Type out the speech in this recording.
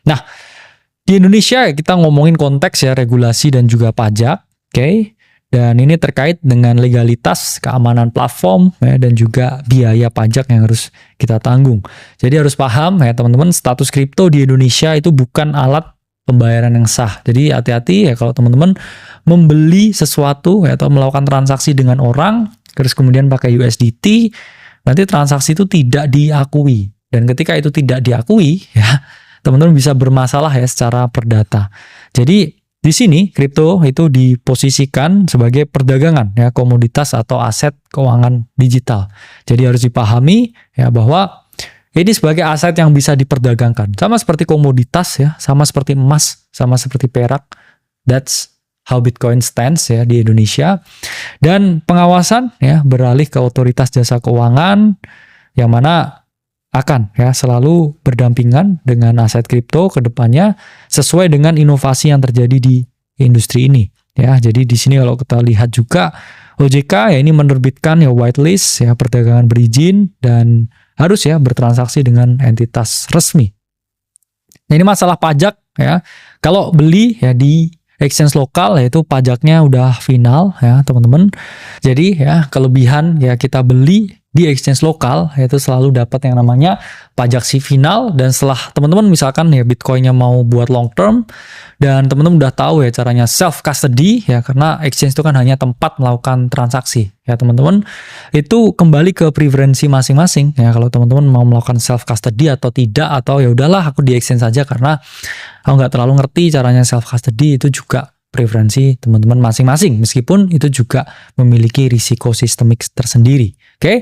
Nah, di Indonesia kita ngomongin konteks ya regulasi dan juga pajak, oke? Dan ini terkait dengan legalitas, keamanan platform ya, dan juga biaya pajak yang harus kita tanggung. Jadi harus paham ya teman-teman, status kripto di Indonesia itu bukan alat pembayaran yang sah. Jadi hati-hati ya kalau teman-teman membeli sesuatu ya, atau melakukan transaksi dengan orang, terus kemudian pakai USDT, nanti transaksi itu tidak diakui. Dan ketika itu tidak diakui ya, teman-teman bisa bermasalah ya secara perdata. Jadi di sini kripto itu diposisikan sebagai perdagangan ya, komoditas atau aset keuangan digital. Jadi harus dipahami ya bahwa ini sebagai aset yang bisa diperdagangkan. Sama seperti komoditas ya, sama seperti emas, sama seperti perak. That's how Bitcoin stands ya di Indonesia. Dan pengawasan ya beralih ke otoritas jasa keuangan yang mana akan ya selalu berdampingan dengan aset kripto ke depannya sesuai dengan inovasi yang terjadi di industri ini ya. Jadi di sini kalau kita lihat juga OJK ya ini menerbitkan ya whitelist ya perdagangan berizin dan harus ya bertransaksi dengan entitas resmi. Nah, ini masalah pajak ya. Kalau beli ya di exchange lokal yaitu pajaknya udah final ya teman-teman. Jadi ya kelebihan ya kita beli di exchange lokal yaitu selalu dapat yang namanya pajak si final. Dan setelah teman-teman misalkan ya Bitcoinnya mau buat long term dan teman-teman udah tahu ya caranya self custody ya, karena exchange itu kan hanya tempat melakukan transaksi ya teman-teman, itu kembali ke preferensi masing-masing ya. Kalau teman-teman mau melakukan self custody atau tidak, atau ya udahlah aku di exchange saja karena aku nggak terlalu ngerti caranya self custody, itu juga preferensi teman-teman masing-masing, meskipun itu juga memiliki risiko sistemik tersendiri. Oke?